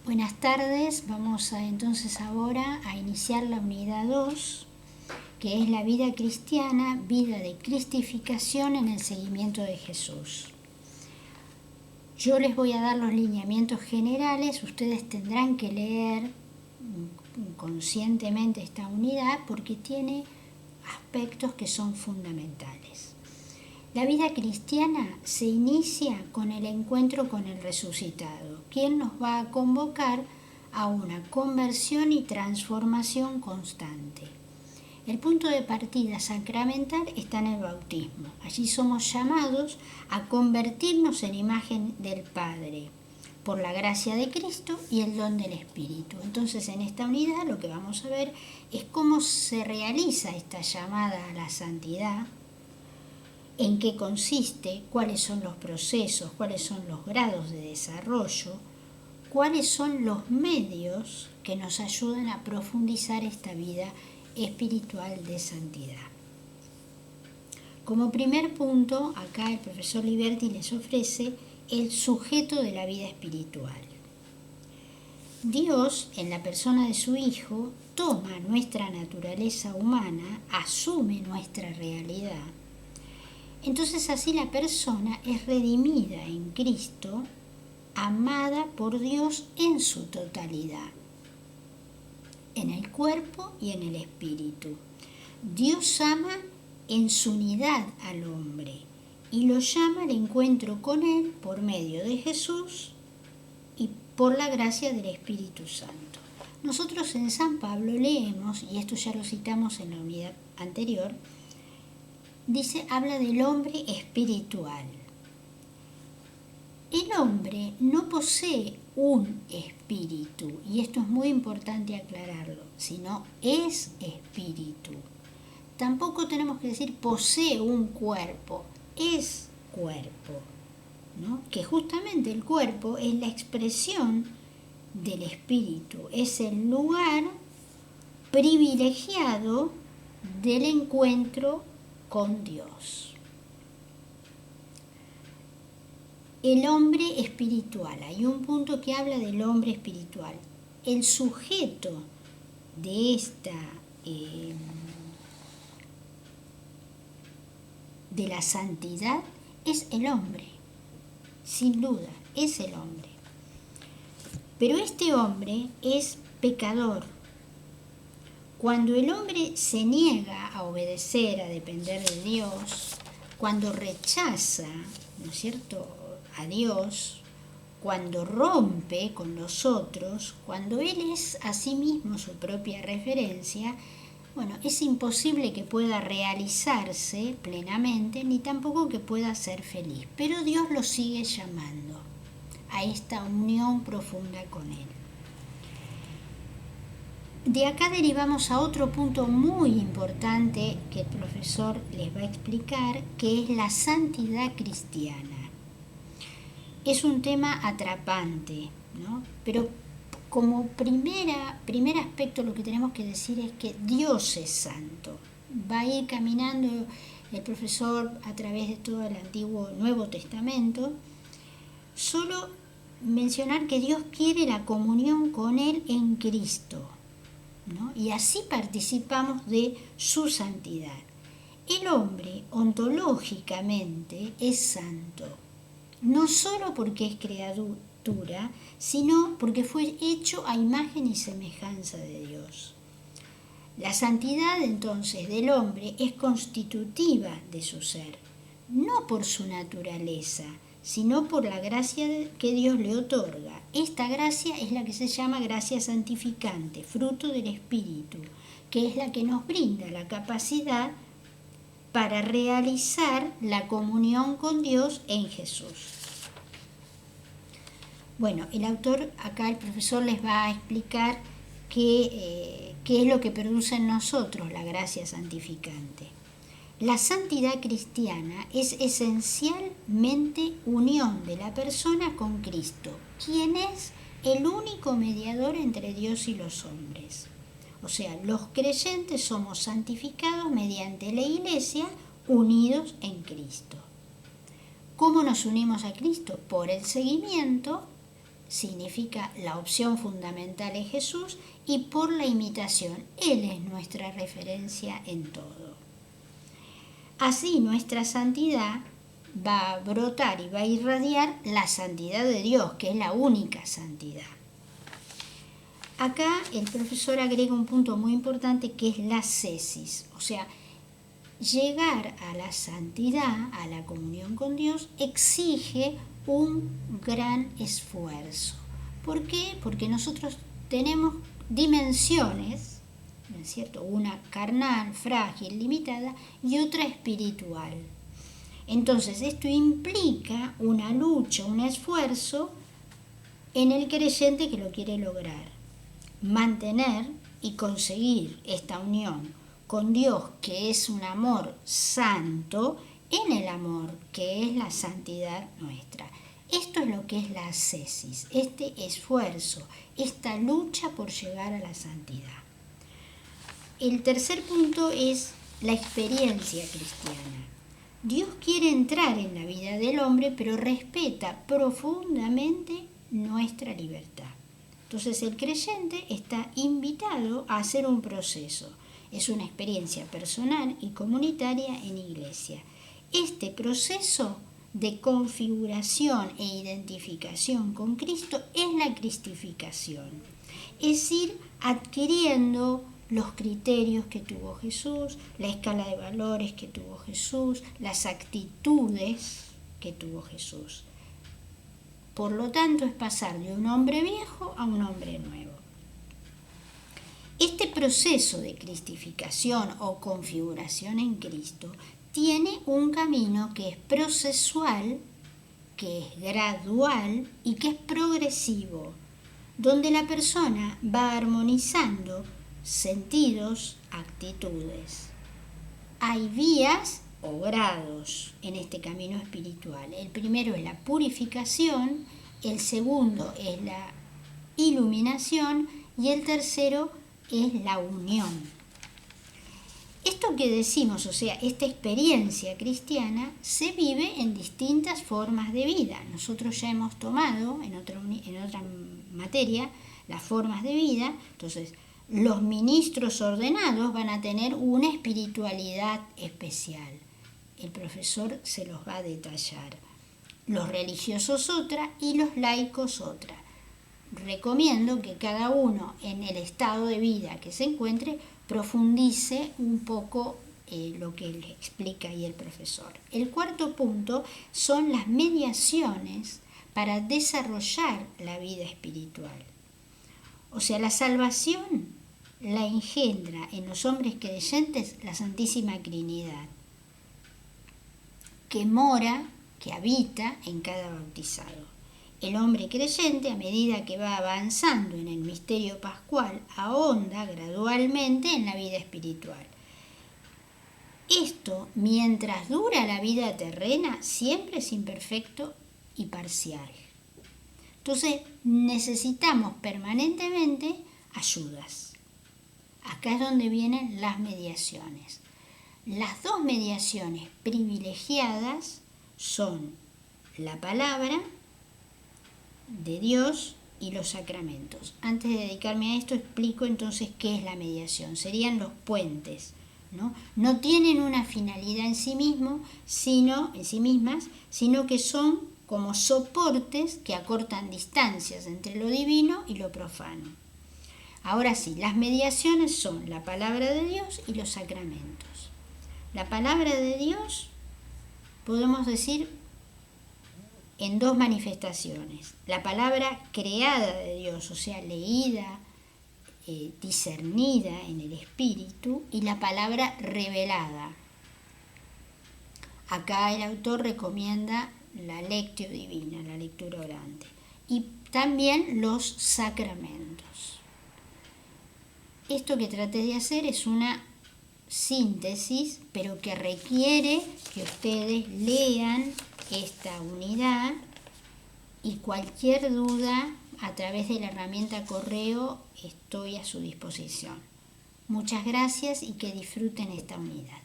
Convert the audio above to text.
Buenas tardes, vamos entonces ahora a iniciar la unidad 2, que es la vida cristiana, vida de cristificación en el seguimiento de Jesús. Yo les voy a dar los lineamientos generales, ustedes tendrán que leer conscientemente esta unidad porque tiene aspectos que son fundamentales. La vida cristiana se inicia con el encuentro con el resucitado, quien nos va a convocar a una conversión y transformación constante. El punto de partida sacramental está en el bautismo. Allí somos llamados a convertirnos en imagen del Padre por la gracia de Cristo y el don del Espíritu. Entonces, en esta unidad lo que vamos a ver es cómo se realiza esta llamada a la santidad, en qué consiste, cuáles son los procesos, cuáles son los grados de desarrollo, cuáles son los medios que nos ayudan a profundizar esta vida espiritual de santidad. Como primer punto, acá el profesor Liberti les ofrece el sujeto de la vida espiritual. Dios, en la persona de su Hijo, toma nuestra naturaleza humana, asume nuestra realidad. Entonces así la persona es redimida en Cristo, amada por Dios en su totalidad, en el cuerpo y en el espíritu. Dios ama en su unidad al hombre y lo llama al encuentro con Él por medio de Jesús y por la gracia del Espíritu Santo. Nosotros en San Pablo leemos, y esto ya lo citamos en la unidad anterior, habla del hombre espiritual. El hombre no posee un espíritu, y esto es muy importante aclararlo, sino es espíritu. Tampoco tenemos que decir posee un cuerpo, es cuerpo, ¿no? Que justamente el cuerpo es la expresión del espíritu, es el lugar privilegiado del encuentro con Dios. El hombre espiritual, hay un punto que habla del hombre espiritual. El sujeto de de la santidad es el hombre, sin duda, es el hombre. Pero este hombre es pecador. Cuando el hombre se niega a obedecer, a depender de Dios, cuando rechaza, ¿no es cierto?, a Dios, cuando rompe con los otros, cuando él es a sí mismo su propia referencia, bueno, es imposible que pueda realizarse plenamente, ni tampoco que pueda ser feliz. Pero Dios lo sigue llamando a esta unión profunda con Él. De acá derivamos a otro punto muy importante que el profesor les va a explicar, que es la santidad cristiana. Es un tema atrapante, ¿no? Pero como primer aspecto lo que tenemos que decir es que Dios es santo. Va a ir caminando el profesor a través de todo el Nuevo Testamento. Solo mencionar que Dios quiere la comunión con Él en Cristo, ¿no? Y así participamos de su santidad. El hombre ontológicamente es santo, no solo porque es criatura, sino porque fue hecho a imagen y semejanza de Dios. La santidad entonces del hombre es constitutiva de su ser, no por su naturaleza, sino por la gracia que Dios le otorga. Esta gracia es la que se llama gracia santificante, fruto del Espíritu, que es la que nos brinda la capacidad para realizar la comunión con Dios en Jesús. Bueno, el autor, acá el profesor les va a explicar qué es lo que produce en nosotros la gracia santificante. La santidad cristiana es esencialmente unión de la persona con Cristo, quien es el único mediador entre Dios y los hombres. O sea, los creyentes somos santificados mediante la Iglesia, unidos en Cristo. ¿Cómo nos unimos a Cristo? Por el seguimiento significa la opción fundamental es Jesús, y por la imitación. Él es nuestra referencia en todo. Así nuestra santidad va a brotar y va a irradiar la santidad de Dios, que es la única santidad. Acá el profesor agrega un punto muy importante que es la ascesis, o sea, llegar a la santidad, a la comunión con Dios, exige un gran esfuerzo. ¿Por qué? Porque nosotros tenemos dimensiones, ¿no es cierto? Una carnal, frágil, limitada, y otra espiritual. Entonces, esto implica una lucha, un esfuerzo en el creyente que lo quiere lograr. Mantener y conseguir esta unión con Dios, que es un amor santo, en el amor que es la santidad nuestra. Esto es lo que es la ascesis, este esfuerzo, esta lucha por llegar a la santidad. El tercer punto es la experiencia cristiana. Dios quiere entrar en la vida del hombre, pero respeta profundamente nuestra libertad. Entonces el creyente está invitado a hacer un proceso. Es una experiencia personal y comunitaria en iglesia. Este proceso de configuración e identificación con Cristo es la cristificación. Es ir adquiriendo los criterios que tuvo Jesús, la escala de valores que tuvo Jesús, las actitudes que tuvo Jesús. Por lo tanto, es pasar de un hombre viejo a un hombre nuevo. Este proceso de cristificación o configuración en Cristo tiene un camino que es procesual, que es gradual y que es progresivo, donde la persona va armonizando sentidos, actitudes. Hay vías o grados en este camino espiritual. El primero es la purificación, el segundo es la iluminación y el tercero es la unión. Esto que decimos, o sea, esta experiencia cristiana se vive en distintas formas de vida. Nosotros ya hemos tomado en otra materia las formas de vida, entonces los ministros ordenados van a tener una espiritualidad especial. El profesor se los va a detallar. Los religiosos otra y los laicos otra. Recomiendo que cada uno en el estado de vida que se encuentre profundice un poco lo que le explica ahí el profesor. El cuarto punto son las mediaciones para desarrollar la vida espiritual. O sea, la salvación la engendra en los hombres creyentes la Santísima Trinidad, que mora, que habita en cada bautizado. El hombre creyente, a medida que va avanzando en el misterio pascual, ahonda gradualmente en la vida espiritual. Esto, mientras dura la vida terrena, siempre es imperfecto y parcial. Entonces, necesitamos permanentemente ayudas. Acá es donde vienen las mediaciones. Las dos mediaciones privilegiadas son la palabra de Dios y los sacramentos. Antes de dedicarme a esto, explico entonces qué es la mediación. Serían los puentes, ¿no? No tienen una finalidad en sí mismas, sino que son como soportes que acortan distancias entre lo divino y lo profano. Ahora sí, las mediaciones son la palabra de Dios y los sacramentos. La palabra de Dios, podemos decir, en dos manifestaciones. La palabra creada de Dios, o sea, leída, discernida en el espíritu, y la palabra revelada. Acá el autor recomienda la lectio divina, la lectura orante, y también los sacramentos. Esto que traté de hacer es una síntesis, pero que requiere que ustedes lean esta unidad, y cualquier duda a través de la herramienta correo estoy a su disposición. Muchas gracias y que disfruten esta unidad.